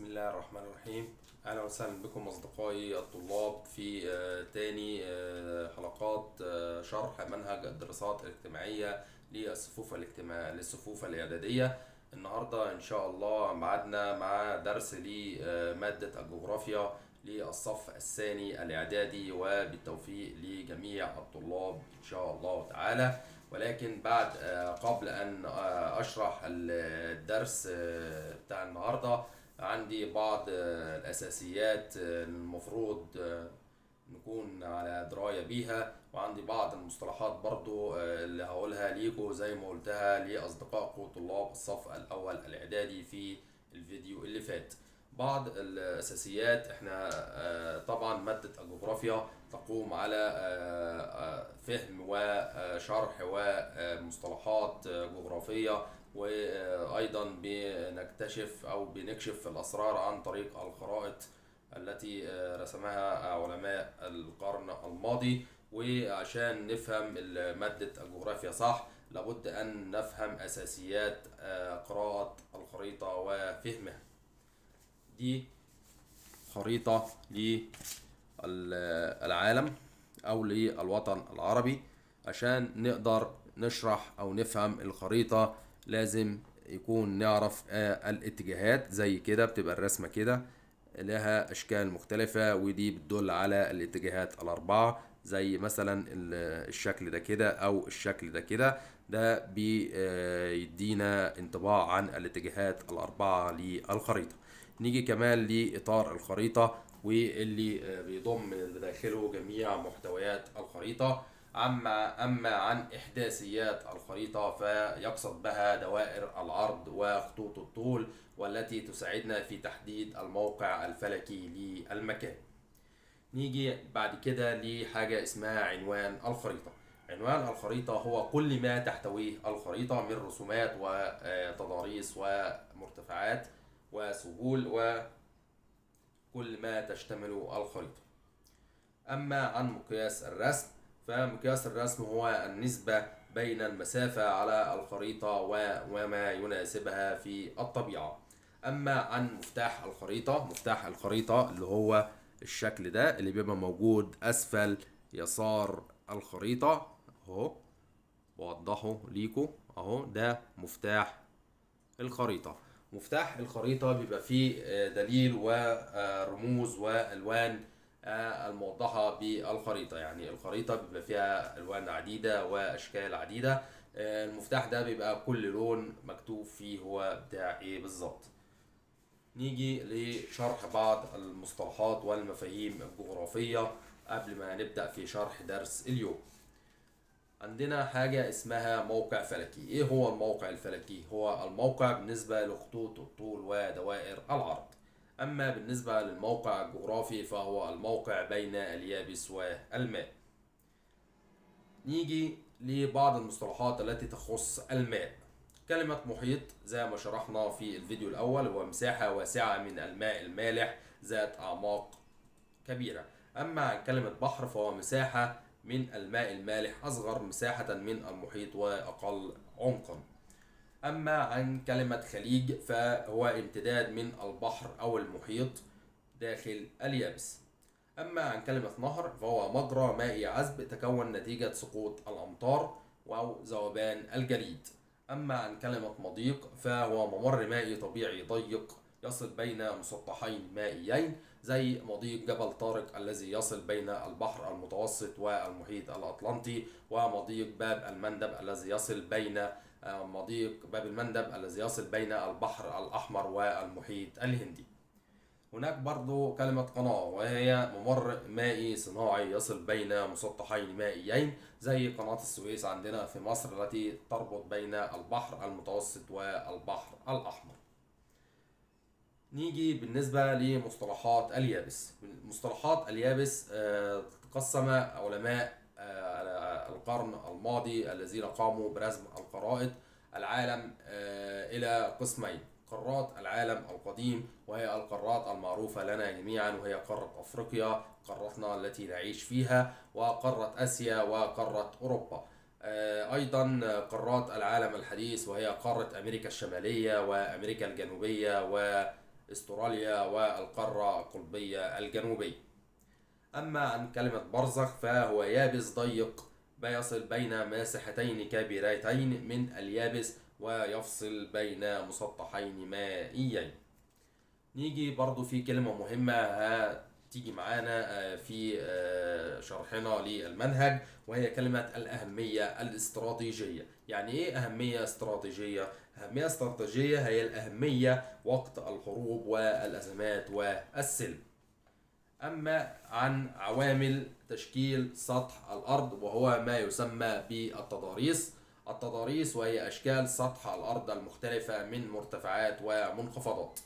بسم الله الرحمن الرحيم. أهلا وسهلا بكم أصدقائي الطلاب في تاني حلقات شرح منهج الدراسات الاجتماعية للصفوف الإعدادية. النهاردة إن شاء الله ميعادنا مع درس لمادة الجغرافيا للصف الثاني الإعدادي، وبالتوفيق لجميع الطلاب إن شاء الله تعالى. ولكن قبل أن أشرح الدرس بتاع النهاردة، عندي بعض الأساسيات المفروض نكون على دراية بيها، وعندي بعض المصطلحات برضو اللي هقولها ليكم زي ما قلتها لأصدقائكم طلاب الصف الأول الإعدادي في الفيديو اللي فات. بعض الأساسيات، احنا طبعا مادة الجغرافيا تقوم على فهم وشرح ومصطلحات جغرافية، وأيضا بنكتشف أو بنكشف الأسرار عن طريق الخرائط التي رسمها علماء القرن الماضي. وعشان نفهم مادة الجغرافيا صح، لابد أن نفهم أساسيات قراءة الخريطة وفهمها. دي خريطة للعالم أو للوطن العربي. عشان نقدر نشرح أو نفهم الخريطة لازم يكون نعرف الاتجاهات. زي كده بتبقى الرسمة كده لها أشكال مختلفة، ودي بتدل على الاتجاهات الأربعة. زي مثلا الشكل ده كده أو الشكل ده كده، ده بيدينا انطباع عن الاتجاهات الأربعة للخريطة. نيجي كمان لإطار الخريطة، واللي بيضم بداخله جميع محتويات الخريطة. أما عن إحداثيات الخريطة، فيقصد بها دوائر العرض وخطوط الطول، والتي تساعدنا في تحديد الموقع الفلكي للمكان. نيجي بعد كده لحاجة اسمها عنوان الخريطة. عنوان الخريطة هو كل ما تحتويه الخريطة من رسومات وتضاريس ومرتفعات وسهول وكل ما تشتمل الخريطة. أما عن مقياس الرسم، فمقياس الرسم هو النسبة بين المسافة على الخريطة وما يناسبها في الطبيعة. أما عن مفتاح الخريطة، مفتاح الخريطة اللي هو الشكل ده اللي بيبقى موجود أسفل يسار الخريطة أهو، بوضحه ليكم أهو، ده مفتاح الخريطة. مفتاح الخريطة بيبقى فيه دليل ورموز وألوان الموضحة بالخريطة. يعني الخريطة بيبقى فيها ألوان عديدة وأشكال عديدة. المفتاح ده بيبقى كل لون مكتوب فيه هو بتاع ايه بالظبط. نيجي لشرح بعض المصطلحات والمفاهيم الجغرافية قبل ما نبدأ في شرح درس اليوم. عندنا حاجة اسمها موقع فلكي. ايه هو الموقع الفلكي؟ هو الموقع بالنسبة لخطوط الطول ودوائر العرض. اما بالنسبة للموقع الجغرافي فهو الموقع بين اليابس والماء. نيجي لبعض المصطلحات التي تخص الماء. كلمة محيط زي ما شرحنا في الفيديو الأول هو مساحة واسعة من الماء المالح ذات أعماق كبيرة. أما عن كلمة بحر فهو مساحة من الماء المالح أصغر مساحة من المحيط وأقل عمقا. أما عن كلمة خليج فهو امتداد من البحر أو المحيط داخل اليابس. أما عن كلمة نهر فهو مجرى مائي عذب تكون نتيجة سقوط الأمطار أو ذوبان الجليد. أما عن كلمة مضيق فهو ممر مائي طبيعي ضيق يصل بين مسطحين مائيين، زي مضيق جبل طارق الذي يصل بين البحر المتوسط والمحيط الأطلنطي، ومضيق باب المندب الذي يصل بين البحر الأحمر والمحيط الهندي. هناك برضو كلمة قناة، وهي ممر مائي صناعي يصل بين مسطحين مائيين، زي قناة السويس عندنا في مصر التي تربط بين البحر المتوسط والبحر الأحمر. نيجي بالنسبة لمصطلحات اليابس. مصطلحات اليابس تقسم علماء القرن الماضي الذين قاموا برسم الخرائط العالم إلى قسمين: قارات العالم القديم، وهي القارات المعروفة لنا جميعا، وهي قارة أفريقيا قارتنا التي نعيش فيها، وقارة آسيا، وقارة أوروبا. أيضا قارات العالم الحديث، وهي قارة أمريكا الشمالية وأمريكا الجنوبية استراليا والقارة القطبية الجنوبية. أما عن كلمة برزخ فهو يابس ضيق بيصل بين مساحتين كبيرتين من اليابس ويفصل بين مسطحين مائيين. نيجي برضو في كلمة مهمة هتيجي معانا في شرحنا للمنهج، وهي كلمة الأهمية الاستراتيجية. يعني إيه أهمية استراتيجية؟ أهمية استراتيجية هي الأهمية وقت الحروب والأزمات والسلم. أما عن عوامل تشكيل سطح الأرض وهو ما يسمى بالتضاريس. التضاريس وهي أشكال سطح الأرض المختلفة من مرتفعات ومنخفضات.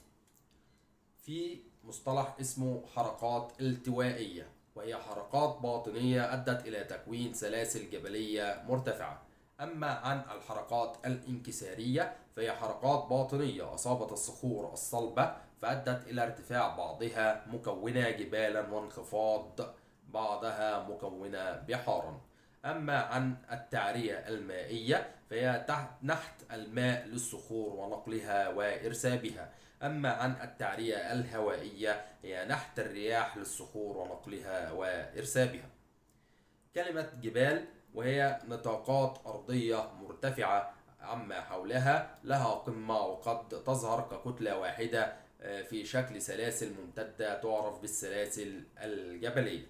في مصطلح اسمه حركات التوائية، وهي حركات باطنية أدت إلى تكوين سلاسل جبلية مرتفعة. أما عن الحركات الانكسارية فهي حركات باطنية أصابت الصخور الصلبة فأدت إلى ارتفاع بعضها مكونة جبالا وانخفاض بعضها مكونة بحارا. أما عن التعرية المائية فهي نحت الماء للصخور ونقلها وإرسابها. أما عن التعرية الهوائية هي نحت الرياح للصخور ونقلها وإرسابها. كلمة جبال وهي نطاقات أرضية مرتفعة عما حولها لها قمة وقد تظهر ككتلة واحدة في شكل سلاسل ممتدة تعرف بالسلاسل الجبلية.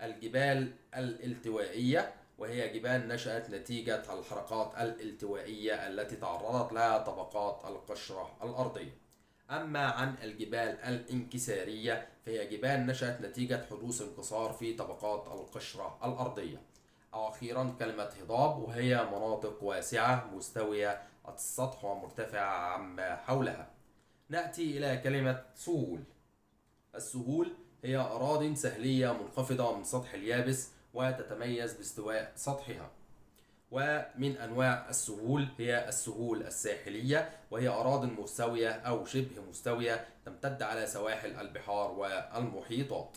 الجبال الالتوائية وهي جبال نشأت نتيجة الحركات الالتوائية التي تعرضت لها طبقات القشرة الأرضية. أما عن الجبال الانكسارية فهي جبال نشأت نتيجة حدوث انكسار في طبقات القشرة الأرضية. أخيرا كلمة هضاب وهي مناطق واسعة مستوية السطح ومرتفعة عما حولها. نأتي إلى كلمة سهول. السهول هي أراضٍ سهلية منخفضة من سطح اليابس وتتميز باستواء سطحها. ومن أنواع السهول هي السهول الساحلية، وهي أراضٍ مستوية أو شبه مستوية تمتد على سواحل البحار والمحيطات.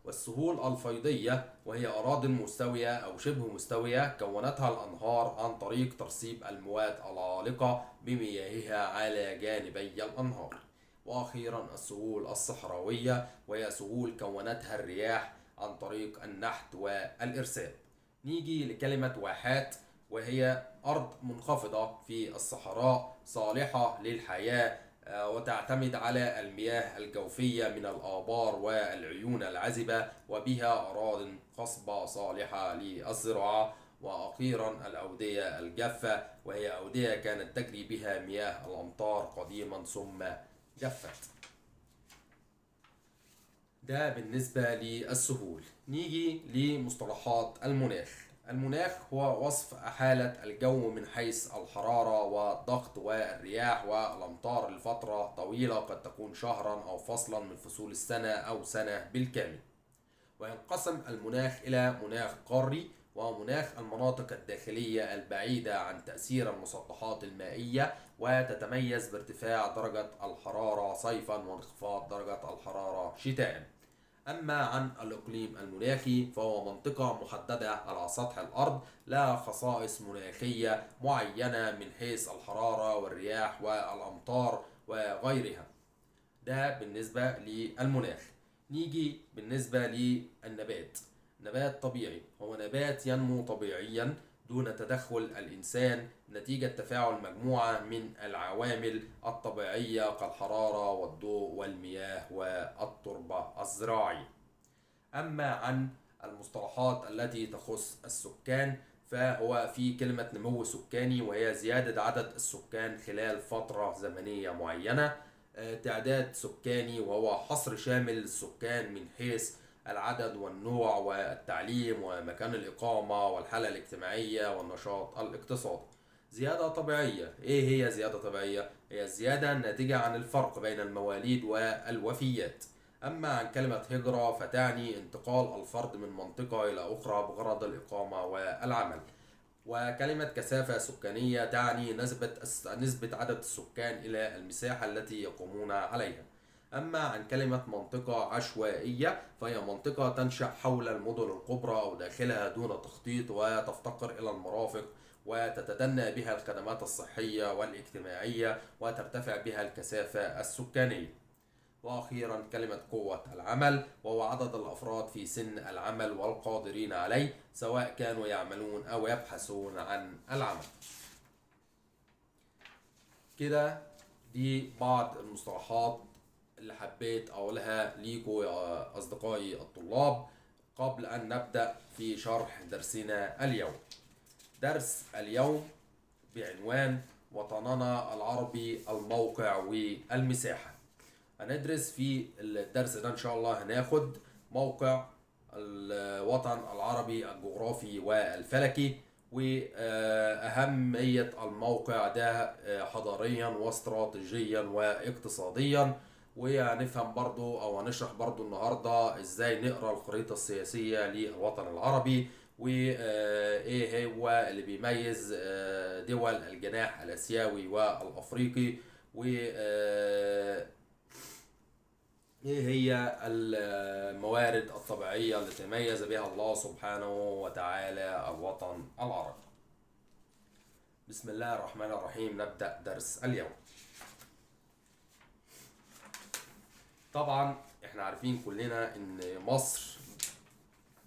والسهول الفيضية وهي أراضٍ مستوية أو شبه مستوية كونتها الأنهار عن طريق ترسيب المواد العالقة بمياهها على جانبي الأنهار. وأخيرا السهول الصحراوية وهي سهول كونتها الرياح عن طريق النحت والإرسال. نيجي لكلمة واحات وهي أرض منخفضة في الصحراء صالحة للحياة وتعتمد على المياه الجوفية من الآبار والعيون العذبة، وبها أراضٍ خصبة صالحة للزراعة. وأخيرا الأودية الجافة وهي أودية كانت تجري بها مياه الأمطار قديما ثم جفت. ده بالنسبة للسهول. نيجي لمصطلحات المناخ. المناخ هو وصف حالة الجو من حيث الحرارة والضغط والرياح والأمطار لفترة طويلة قد تكون شهرا أو فصلا من فصول السنة أو سنة بالكامل. وينقسم المناخ إلى مناخ قاري ومناخ المناطق الداخلية البعيدة عن تأثير المسطحات المائية، وتتميز بارتفاع درجة الحرارة صيفا وانخفاض درجة الحرارة شتاء. أما عن الإقليم المناخي فهو منطقة محددة على سطح الأرض لها خصائص مناخية معينة من حيث الحرارة والرياح والأمطار وغيرها. ده بالنسبة للمناخ. نيجي بالنسبة للنبات. نبات طبيعي هو نبات ينمو طبيعيا دون تدخل الإنسان نتيجة تفاعل مجموعة من العوامل الطبيعية كالحرارة والضوء والمياه والتربة الزراعية. أما عن المصطلحات التي تخص السكان فهو في كلمة نمو سكاني وهي زيادة عدد السكان خلال فترة زمنية معينة. تعداد سكاني وهو حصر شامل للسكان من حيث العدد والنوع والتعليم ومكان الإقامة والحالة الاجتماعية والنشاط الاقتصادي. زيادة طبيعية. إيه هي زيادة طبيعية؟ هي الزيادة الناتجة عن الفرق بين المواليد والوفيات. أما عن كلمة هجرة فتعني انتقال الفرد من منطقة إلى أخرى بغرض الإقامة والعمل. وكلمة كثافة سكانية تعني نسبة عدد السكان إلى المساحة التي يقومون عليها. أما عن كلمة منطقة عشوائية فهي منطقة تنشأ حول المدن الكبرى أو داخلها دون تخطيط وتفتقر إلى المرافق وتتدنى بها الخدمات الصحية والاجتماعية وترتفع بها الكثافة السكانية. وأخيرا كلمة قوة العمل، وهو عدد الأفراد في سن العمل والقادرين عليه سواء كانوا يعملون أو يبحثون عن العمل. كده دي بعض المصطلحات اللي حبيت أقولها ليكوا يا أصدقائي الطلاب قبل أن نبدأ في شرح درسنا اليوم. درس اليوم بعنوان وطننا العربي، الموقع والمساحة. هندرس في الدرس ده إن شاء الله هناخد موقع الوطن العربي الجغرافي والفلكي، وأهمية الموقع ده حضاريا واستراتيجيا واقتصاديا، وهنفهم برضو أو هنشرح برضو النهاردة إزاي نقرأ الخريطة السياسية للوطن العربي، وإيه هو اللي بيميز دول الجناح الآسيوي والأفريقي، و ايه هي الموارد الطبيعية اللي تميز بها الله سبحانه وتعالى الوطن العربي. بسم الله الرحمن الرحيم، نبدأ درس اليوم. طبعا احنا عارفين كلنا ان مصر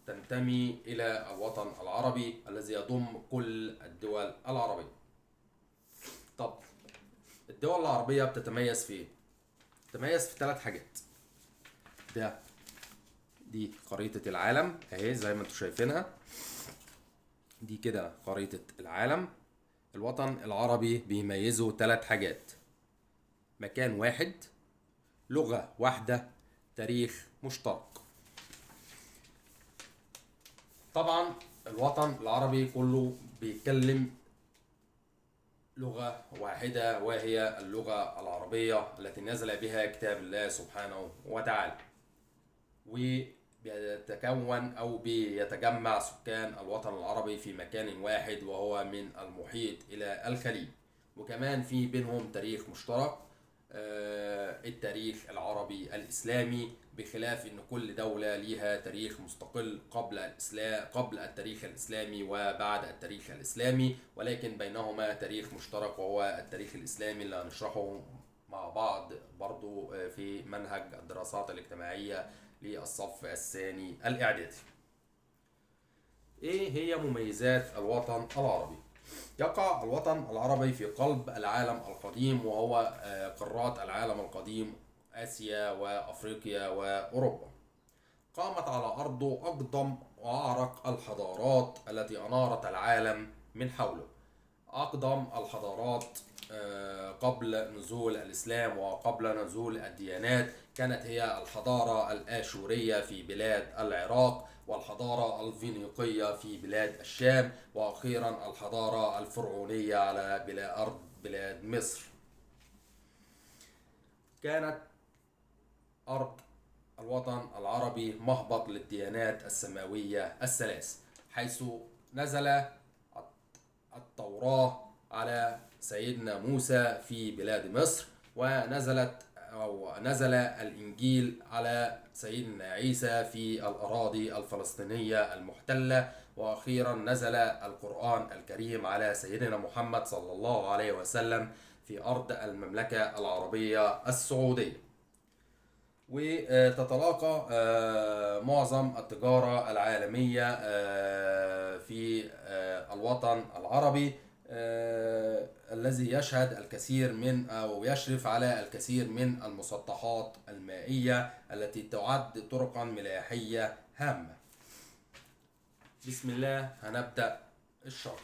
تنتمي الى الوطن العربي الذي يضم كل الدول العربية. طب الدول العربية بتتميز في ايه؟ بتتميز في 3 حاجات. دي خريطة العالم اهي زي ما انتم شايفينها، دي كده خريطة العالم. الوطن العربي بيميزه 3 حاجات: مكان واحد، لغة واحدة، تاريخ مشترك. طبعا الوطن العربي كله بيتكلم لغة واحدة، وهي اللغة العربية التي نزل بها كتاب الله سبحانه وتعالى، وبيتكون أو بيتجمع سكان الوطن العربي في مكان واحد وهو من المحيط إلى الخليج، وكمان في بينهم تاريخ مشترك، التاريخ العربي الإسلامي، بخلاف إن كل دولة ليها تاريخ مستقل قبل الإسلام، قبل التاريخ الإسلامي وبعد التاريخ الإسلامي، ولكن بينهما تاريخ مشترك وهو التاريخ الإسلامي اللي هنشرحه مع بعض برضو في منهج الدراسات الاجتماعية للصف الثاني الإعدادي. إيه هي مميزات الوطن العربي؟ يقع الوطن العربي في قلب العالم القديم، وهو قارات العالم القديم آسيا وأفريقيا وأوروبا. قامت على أرضه أقدم وأعرق الحضارات التي أنارت العالم من حوله. أقدم الحضارات قبل نزول الإسلام وقبل نزول الديانات كانت هي الحضارة الآشورية في بلاد العراق، والحضارة الفينيقية في بلاد الشام، وأخيرا الحضارة الفرعونية على أرض بلاد مصر. كانت أرض الوطن العربي مهبط للديانات السماوية الثلاث، حيث نزل التوراة على سيدنا موسى في بلاد مصر، نزل الإنجيل على سيدنا عيسى في الأراضي الفلسطينية المحتلة، وأخيرا نزل القرآن الكريم على سيدنا محمد صلى الله عليه وسلم في أرض المملكة العربية السعودية. وتتلاقى معظم التجارة العالمية في الوطن العربي، الذي يشهد الكثير من أو يشرف على الكثير من المسطحات المائية التي تعد طرقا ملاحية هامة. بسم الله هنبدأ الشرح.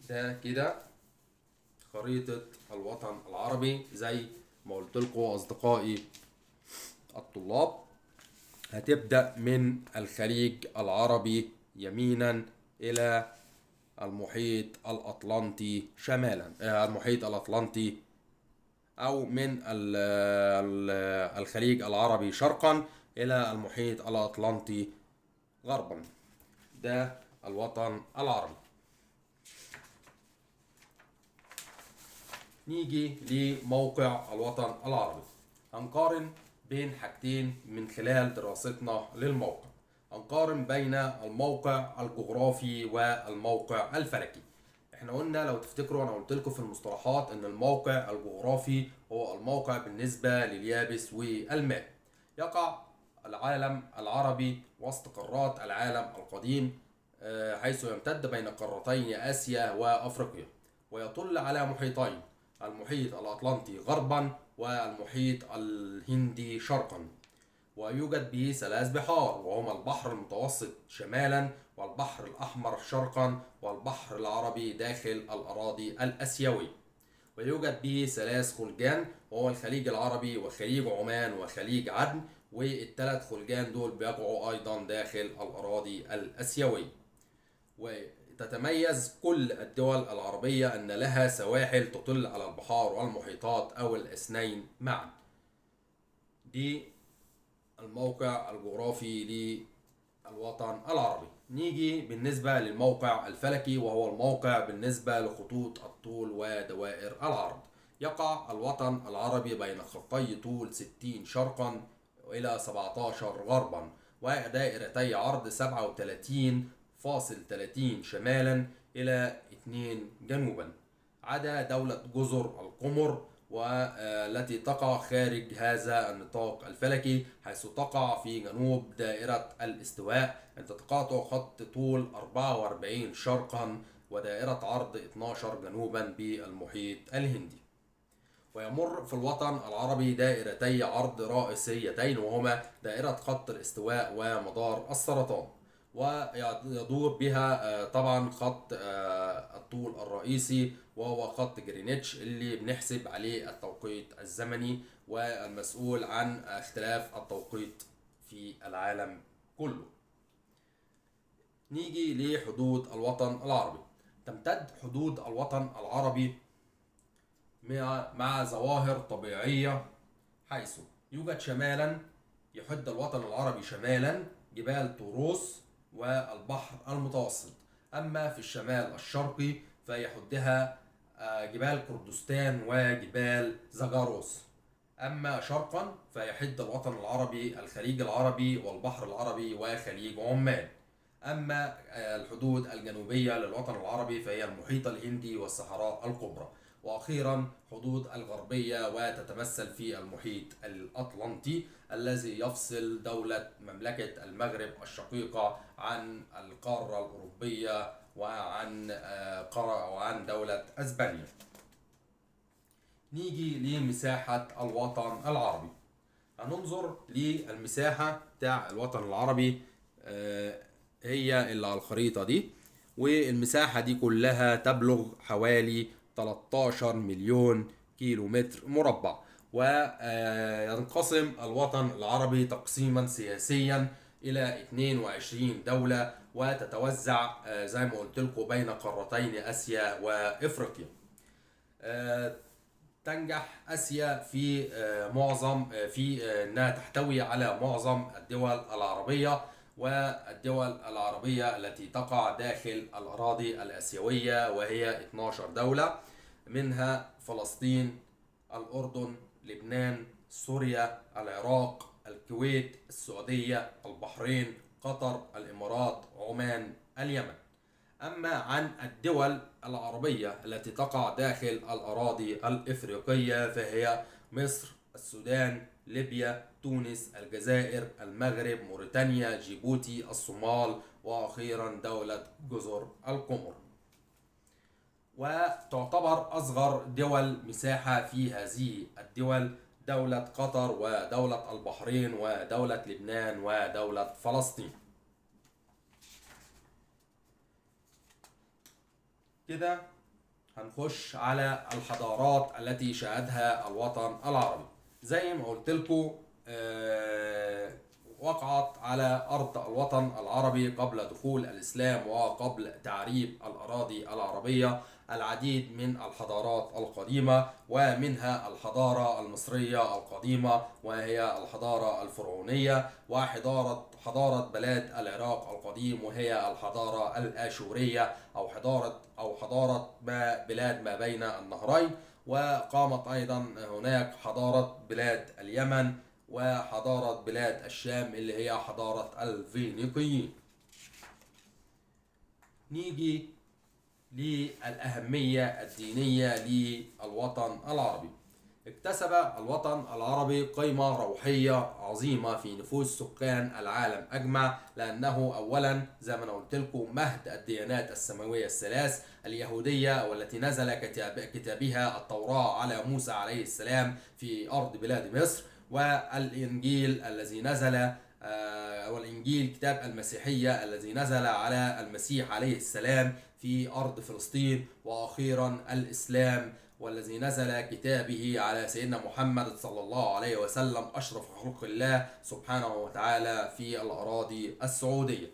ده كده خريطة الوطن العربي زي ما قلت لكم أصدقائي الطلاب. هتبدأ من الخليج العربي يمينا إلى المحيط الأطلنطي شمالا، المحيط الأطلنطي، أو من الخليج العربي شرقا إلى المحيط الأطلنطي غربا. ده الوطن العربي. نيجي لموقع الوطن العربي. هنقارن بين حاجتين من خلال دراستنا للموقع. هنقارن بين الموقع الجغرافي والموقع الفلكي. احنا قلنا لو تفتكروا انا قلت لكم في المصطلحات ان الموقع الجغرافي هو الموقع بالنسبة لليابس والماء. يقع العالم العربي وسط قارات العالم القديم، حيث يمتد بين قارتين آسيا وأفريقيا، ويطل على محيطين: المحيط الأطلنطي غربا والمحيط الهندي شرقا. ويوجد به 3 بحار، وهما البحر المتوسط شمالا، والبحر الأحمر شرقا، والبحر العربي داخل الأراضي الآسيوية. ويوجد به 3 خلجان، وهو الخليج العربي وخليج عمان وخليج عدن، وال3 خلجان دول بيقعوا أيضا داخل الأراضي الآسيوية. وتتميز كل الدول العربية أن لها سواحل تطل على البحار والمحيطات أو الاثنين معا. دي الموقع الجغرافي للوطن العربي. نيجي بالنسبة للموقع الفلكي، وهو الموقع بالنسبة لخطوط الطول ودوائر العرض. يقع الوطن العربي بين خطي طول 60 شرقا إلى 17 غربا، ودائرتي عرض 37.30 شمالا إلى 2 جنوبا، عدا دولة جزر القمر، والتي تقع خارج هذا النطاق الفلكي، حيث تقع في جنوب دائرة الاستواء عند تقاطع خط طول 44 شرقا ودائرة عرض 12 جنوبا بالمحيط الهندي. ويمر في الوطن العربي دائرتي عرض رئيسيتين، وهما دائرة خط الاستواء ومدار السرطان. ويدور بها طبعا خط الطول الرئيسي، وهو خط جرينتش اللي بنحسب عليه التوقيت الزمني والمسؤول عن اختلاف التوقيت في العالم كله. نيجي لحدود الوطن العربي. تمتد حدود الوطن العربي مع ظواهر طبيعية، حيث يوجد شمالا، يحد الوطن العربي شمالا جبال طوروس والبحر المتوسط. أما في الشمال الشرقي فيحدها جبال كردستان وجبال زاجاروس. أما شرقا فيحد الوطن العربي الخليج العربي والبحر العربي وخليج عمان. أما الحدود الجنوبية للوطن العربي فهي المحيط الهندي والصحراء الكبرى. وأخيرا حدود الغربية، وتتمثل في المحيط الأطلنطي الذي يفصل دولة مملكة المغرب الشقيقة عن القارة الأوروبية وعن دولة أسبانيا. نيجي لمساحة الوطن العربي. هننظر للمساحة بتاع الوطن العربي، هي اللي على الخريطة دي، والمساحة دي كلها تبلغ حوالي 13 مليون كيلو متر مربع. وينقسم الوطن العربي تقسيما سياسيا إلى 22 دولة، وتتوزع زي ما قلت لكم بين قارتين آسيا وإفريقيا. تنجح آسيا في أنها تحتوي على معظم الدول العربية، والدول العربية التي تقع داخل الأراضي الآسيوية وهي 12 دولة، منها فلسطين، الأردن، لبنان، سوريا، العراق، الكويت، السعودية، البحرين، قطر، الإمارات، عمان، اليمن. أما عن الدول العربية التي تقع داخل الأراضي الإفريقية فهي مصر، السودان، ليبيا، تونس، الجزائر، المغرب، موريتانيا، جيبوتي، الصومال، وأخيرا دولة جزر القمر. وتعتبر أصغر دول مساحة في هذه الدول دولة قطر ودولة البحرين ودولة لبنان ودولة فلسطين. كده هنخش على الحضارات التي شهدها الوطن العربي. زي ما قلت لكم وقعت على أرض الوطن العربي قبل دخول الإسلام وقبل تعريب الأراضي العربية العديد من الحضارات القديمة، ومنها الحضارة المصرية القديمة وهي الحضارة الفرعونية، وحضارة بلاد العراق القديم وهي الحضارة الآشورية أو حضارة بلاد ما بين النهرين. وقامت أيضا هناك حضارة بلاد اليمن وحضارة بلاد الشام اللي هي حضارة الفينيقيين. نيجي للأهمية الدينية للوطن العربي. اكتسب الوطن العربي قيمة روحية عظيمة في نفوس سكان العالم أجمع، لأنه أولا زي ما أنا قلت لكم مهد الديانات السماوية الثلاث، اليهودية والتي نزل كتابها التوراة على موسى عليه السلام في أرض بلاد مصر، والإنجيل الذي نزل والإنجيل كتاب المسيحية الذي نزل على المسيح عليه السلام في أرض فلسطين، وأخيرا الإسلام والذي نزل كتابه على سيدنا محمد صلى الله عليه وسلم أشرف خلق الله سبحانه وتعالى في الأراضي السعودية.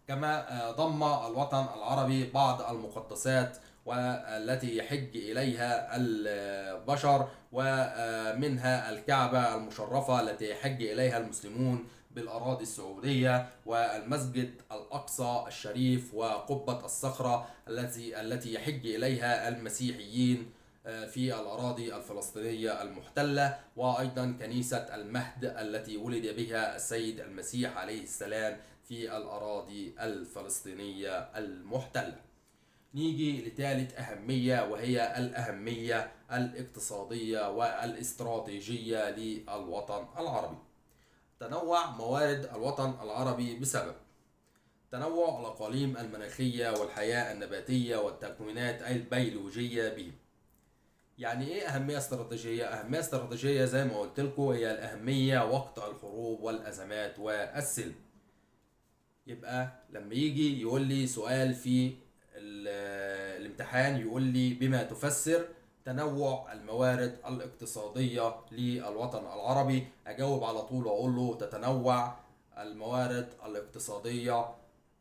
كما ضم الوطن العربي بعض المقدسات والتي يحج إليها البشر، ومنها الكعبة المشرفة التي يحج إليها المسلمون بالأراضي السعودية، والمسجد الأقصى الشريف، وقبة الصخرة التي يحج إليها المسيحيين في الأراضي الفلسطينية المحتلة، وأيضا كنيسة المهد التي ولد بها السيد المسيح عليه السلام في الأراضي الفلسطينية المحتلة. نيجي لثالث أهمية، وهي الأهمية الاقتصادية والاستراتيجية للوطن العربي. تنوع موارد الوطن العربي بسبب تنوع الأقاليم المناخية والحياة النباتية والتكوينات البيولوجية به. يعني ايه أهمية استراتيجية؟ أهمية استراتيجية زي ما قلت لكم هي الأهمية وقت الحروب والأزمات والسلم. يبقى لما يجي يقول لي سؤال في الامتحان يقول لي بما تفسر تنوع الموارد الاقتصادية للوطن العربي، أجاوب على طول وأقول له تتنوع الموارد الاقتصادية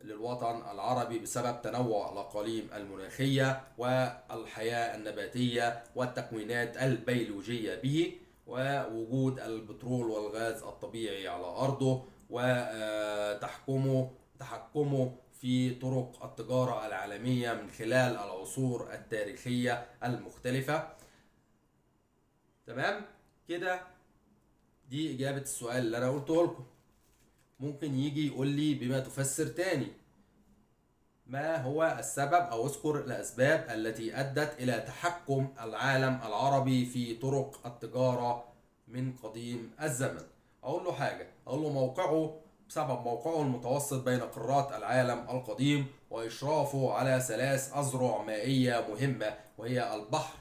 للوطن العربي بسبب تنوع الأقاليم المناخية والحياة النباتية والتكوينات البيولوجية به، ووجود البترول والغاز الطبيعي على أرضه، وتحكمه في طرق التجارة العالمية من خلال العصور التاريخية المختلفة. تمام كده، دي إجابة السؤال اللي أنا قلته لكم. ممكن يجي يقول لي بما تفسر تاني، ما هو السبب أو اذكر الأسباب التي أدت إلى تحكم العالم العربي في طرق التجارة من قديم الزمن. أقول له حاجة، أقول له بسبب موقعه المتوسط بين قارات العالم القديم، وإشرافه على 3 أذرع مائية مهمة، وهي البحر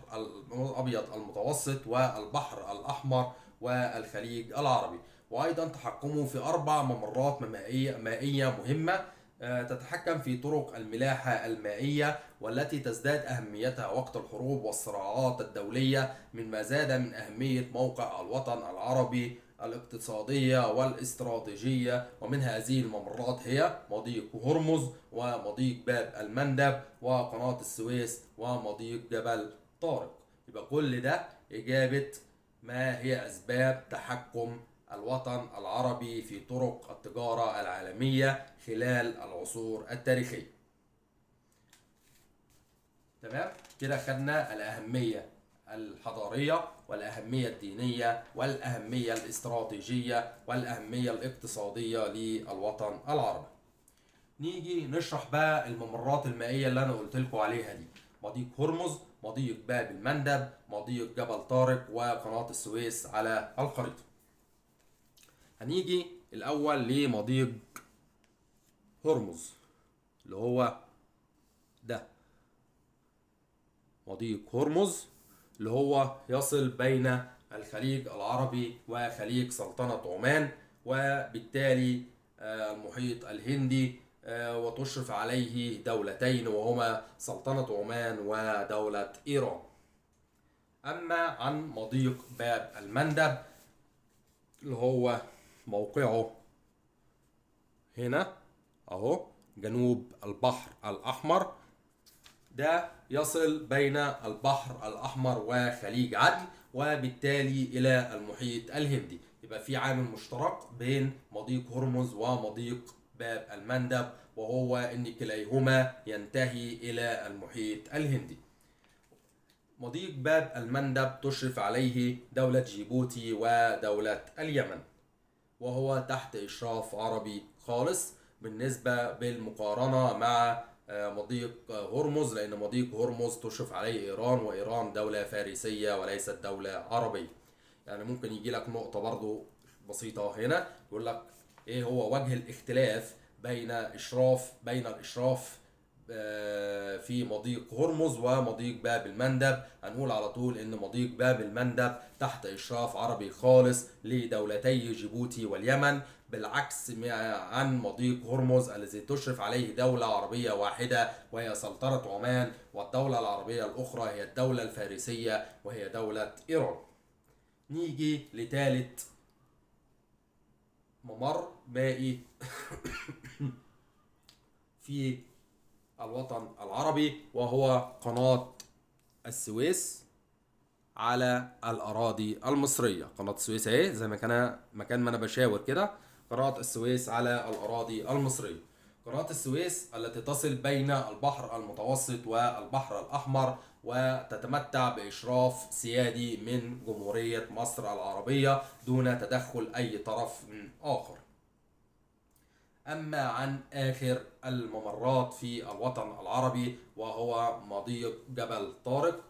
الأبيض المتوسط والبحر الأحمر والخليج العربي، وأيضا تحكمه في 4 ممرات مائية مهمة تتحكم في طرق الملاحة المائية، والتي تزداد أهميتها وقت الحروب والصراعات الدولية، مما زاد من أهمية موقع الوطن العربي الاقتصادية والاستراتيجية. ومن هذه الممرات هي مضيق هرمز، ومضيق باب المندب، وقناة السويس، ومضيق جبل طارق. يبقى كل ده إجابة ما هي أسباب تحكم الوطن العربي في طرق التجارة العالمية خلال العصور التاريخية. تمام كده، خدنا الأهمية الحضارية والأهمية الدينية والأهمية الاستراتيجية والأهمية الاقتصادية للوطن العربي. نيجي نشرح بقى الممرات المائية اللي أنا قلت لكم عليها دي: مضيق هرمز، مضيق باب المندب، مضيق جبل طارق، وقناة السويس على الخريطة. هنيجي الأول لمضيق هرمز اللي هو ده. مضيق هرمز اللي هو يصل بين الخليج العربي وخليج سلطنة عمان، وبالتالي المحيط الهندي، وتشرف عليه دولتين وهما سلطنة عمان ودولة إيران. أما عن مضيق باب المندب اللي هو موقعه هنا اهو جنوب البحر الأحمر، ده يصل بين البحر الأحمر وخليج عدن، وبالتالي إلى المحيط الهندي. يبقى في عامل مشترك بين مضيق هرمز ومضيق باب المندب، وهو إن كليهما ينتهي إلى المحيط الهندي. مضيق باب المندب تشرف عليه دولة جيبوتي ودولة اليمن، وهو تحت إشراف عربي خالص بالنسبة بالمقارنة مع مضيق هرمز، لأن مضيق هرمز تشرف عليه إيران، وإيران دولة فارسية وليست دولة عربية. يعني ممكن يجي لك نقطة برضو بسيطة هنا، يقول لك إيه هو وجه الاختلاف بين الإشراف في مضيق هرمز ومضيق باب المندب. هنقول على طول ان مضيق باب المندب تحت اشراف عربي خالص لدولتي جيبوتي واليمن، بالعكس عن مضيق هرمز الذي تشرف عليه دولة عربية واحدة وهي سلطنة عمان، والدولة العربية الأخرى هي الدولة الفارسية وهي دولة إيران. نيجي لثالث ممر مائي في الوطن العربي، وهو قناة السويس على الأراضي المصرية. قناة السويس اهي زي ما كان ما أنا بشاور كده، قناة السويس على الأراضي المصرية. قناة السويس التي تصل بين البحر المتوسط والبحر الأحمر، وتتمتع بإشراف سيادي من جمهورية مصر العربية دون تدخل أي طرف آخر. أما عن آخر الممرات في الوطن العربي، وهو مضيق جبل طارق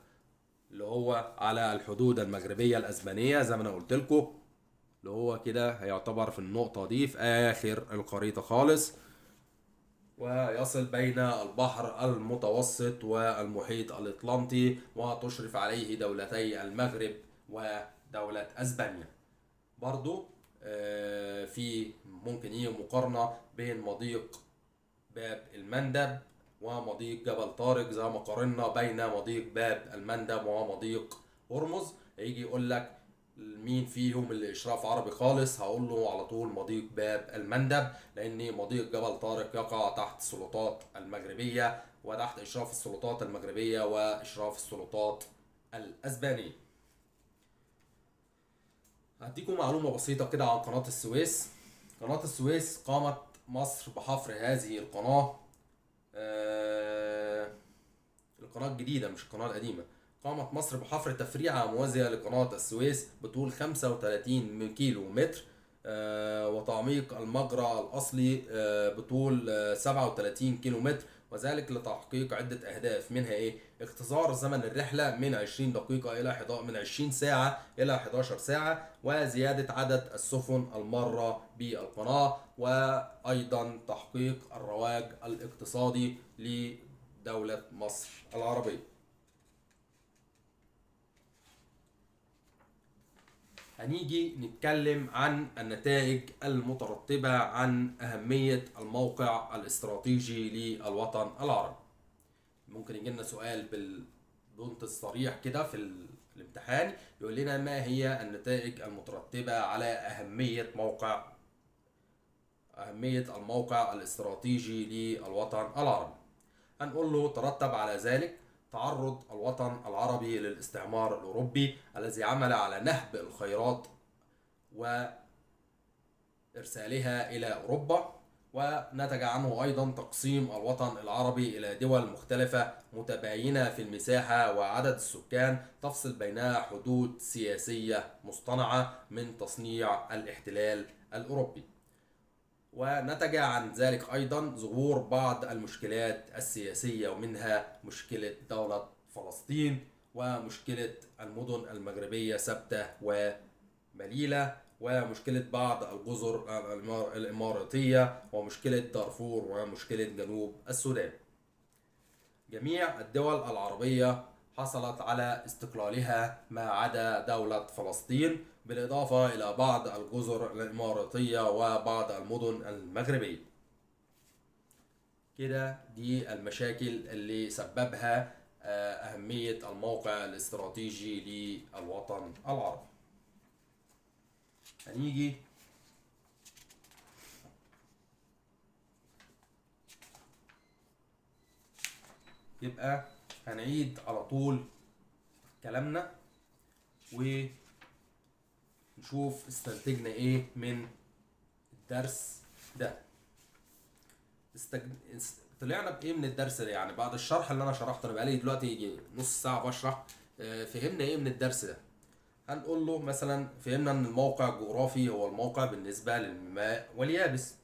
اللي هو على الحدود المغربية الأسبانية زي ما أنا قلت لكم، اللي هو كده هيعتبر في النقطة دي في آخر الخريطة خالص، ويصل بين البحر المتوسط والمحيط الأطلنطي، وتشرف عليه دولتي المغرب ودولة أسبانيا. برضو في ممكن يجي مقارنة بين مضيق باب المندب ومضيق جبل طارق، زي ما قارنا بين مضيق باب المندب ومضيق هرمز. هيجي يقول لك مين فيهم اللي اشراف عربي خالص، هقول له على طول مضيق باب المندب، لان مضيق جبل طارق يقع تحت السلطات المغربية وتحت اشراف السلطات المغربية واشراف السلطات الاسبانية. هديكم معلومة بسيطة كده عن قناة السويس. قناة السويس قامت مصر بحفر هذه القناة، القناة الجديدة مش القناة القديمة. قامت مصر بحفر تفريعة موازية لقناة السويس بطول 35 كيلو متر، وتعميق المجرى الأصلي بطول 37 كيلو متر، وذلك لتحقيق عدة أهداف، منها اختصار زمن الرحلة من 20 دقيقة إلى من 20 ساعة إلى 11 ساعة، وزيادة عدد السفن المارة بالقناة، وأيضا تحقيق الرواج الاقتصادي لدولة مصر العربية. هنيجي نتكلم عن النتائج المترتبة عن أهمية الموقع الاستراتيجي للوطن العربي. ممكن يجي لنا سؤال بالبنط الصريح كده في الامتحان، يقول لنا ما هي النتائج المترتبة على أهمية الموقع الاستراتيجي للوطن العربي. هنقول له ترتب على ذلك تعرض الوطن العربي للاستعمار الأوروبي الذي عمل على نهب الخيرات وإرسالها إلى أوروبا، ونتج عنه أيضا تقسيم الوطن العربي إلى دول مختلفة متباينة في المساحة وعدد السكان، تفصل بينها حدود سياسية مصطنعة من تصنيع الاحتلال الأوروبي. ونتج عن ذلك أيضا ظهور بعض المشكلات السياسية، ومنها مشكلة دولة فلسطين، ومشكلة المدن المغربية سبتة ومليلة، ومشكلة بعض الجزر الإماراتية، ومشكلة دارفور، ومشكلة جنوب السودان. جميع الدول العربية حصلت على استقلالها ما عدا دولة فلسطين، بالإضافة إلى بعض الجزر الإماراتية وبعض المدن المغربية. كده دي المشاكل اللي سببها أهمية الموقع الاستراتيجي للوطن العربي. هنيجي يبقى هنعيد على طول كلامنا ونشوف استنتجنا ايه من الدرس ده. طلعنا بايه من الدرس ده؟ يعني بعد الشرح اللي انا شرحته، انا بقالي دلوقتي يجي نص ساعه بشرح، فهمنا ايه من الدرس ده؟ هنقول له مثلا فهمنا ان الموقع الجغرافي هو الموقع بالنسبه للماء واليابس،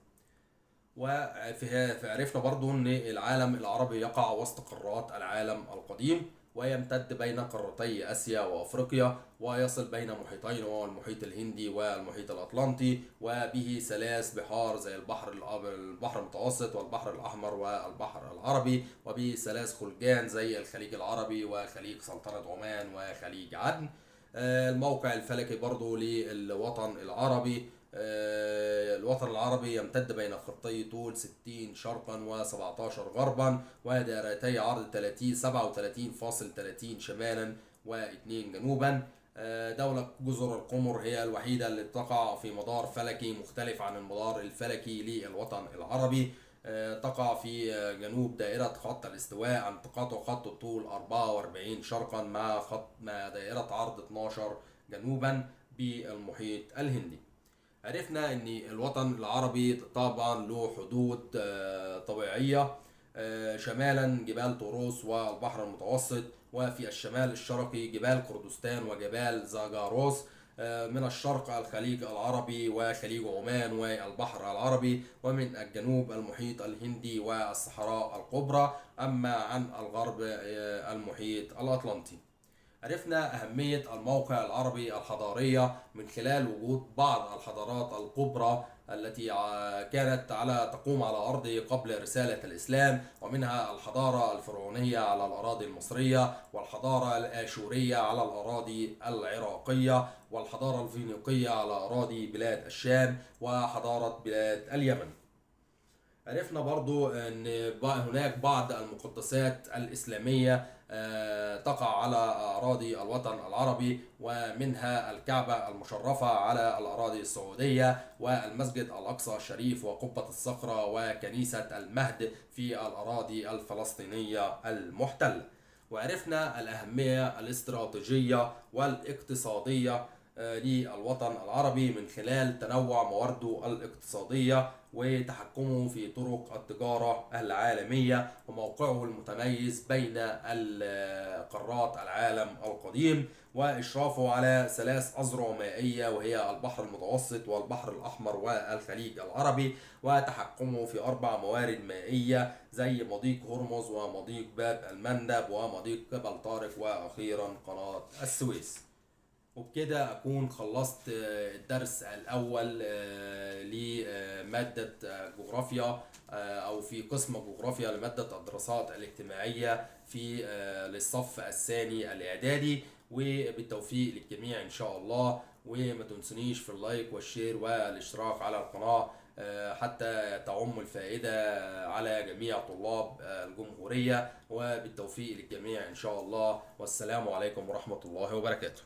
وعرفنا برضو ان العالم العربي يقع وسط قارات العالم القديم، ويمتد بين قارتي اسيا وافريقيا، ويصل بين محيطين وهو المحيط الهندي والمحيط الاطلنطي، وبه ثلاث بحار زي البحر المتوسط والبحر الاحمر والبحر العربي، وبه ثلاث خلجان زي الخليج العربي وخليج سلطنة عمان وخليج عدن. الموقع الفلكي برضو للوطن العربي، الوطن العربي يمتد بين خطي طول 60 شرقا و17 غربا، ودائرتي عرض 37.30 شمالا و2 جنوبا. دولة جزر القمر هي الوحيدة اللي تقع في مدار فلكي مختلف عن المدار الفلكي للوطن العربي. تقع في جنوب دائرة خط الاستواء عن تقاطع خط الطول 44 شرقا مع دائرة عرض 12 جنوبا بالمحيط الهندي. عرفنا ان الوطن العربي طبعا له حدود طبيعية، شمالا جبال طوروس والبحر المتوسط، وفي الشمال الشرقي جبال كردستان وجبال زاجاروس. من الشرق الخليج العربي وخليج عمان والبحر العربي، ومن الجنوب المحيط الهندي والصحراء الكبرى، أما عن الغرب المحيط الأطلنطي. عرفنا أهمية الموقع العربي الحضارية من خلال وجود بعض الحضارات الكبرى التي كانت تقوم على أرضه قبل رسالة الإسلام، ومنها الحضارة الفرعونية على الأراضي المصرية، والحضارة الآشورية على الأراضي العراقية، والحضارة الفينيقية على أراضي بلاد الشام، وحضارة بلاد اليمن. عرفنا برضو ان هناك بعض المقدسات الاسلامية تقع على اراضي الوطن العربي، ومنها الكعبة المشرفة على الاراضي السعودية، والمسجد الاقصى الشريف، وقبة الصخرة، وكنيسة المهد في الاراضي الفلسطينية المحتلة. وعرفنا الأهمية الاستراتيجية والاقتصادية للوطن العربي من خلال تنوع موارده الاقتصادية وتحكمه في طرق التجارة العالمية، وموقعه المتميز بين قارات العالم القديم، وإشرافه على ثلاث أذرع مائية وهي البحر المتوسط والبحر الأحمر والخليج العربي، وتحكمه في أربع موارد مائية زي مضيق هرمز ومضيق باب المندب ومضيق جبل طارق، وأخيرا قناة السويس. وبكده أكون خلصت الدرس الأول لمادة جغرافيا، أو في قسم جغرافيا لمادة الدراسات الاجتماعية في للصف الثاني الإعدادي. وبالتوفيق للجميع إن شاء الله. وما تنسونيش في اللايك والشير والاشتراك على القناة حتى تعم الفائدة على جميع طلاب الجمهورية. وبالتوفيق للجميع إن شاء الله، والسلام عليكم ورحمة الله وبركاته.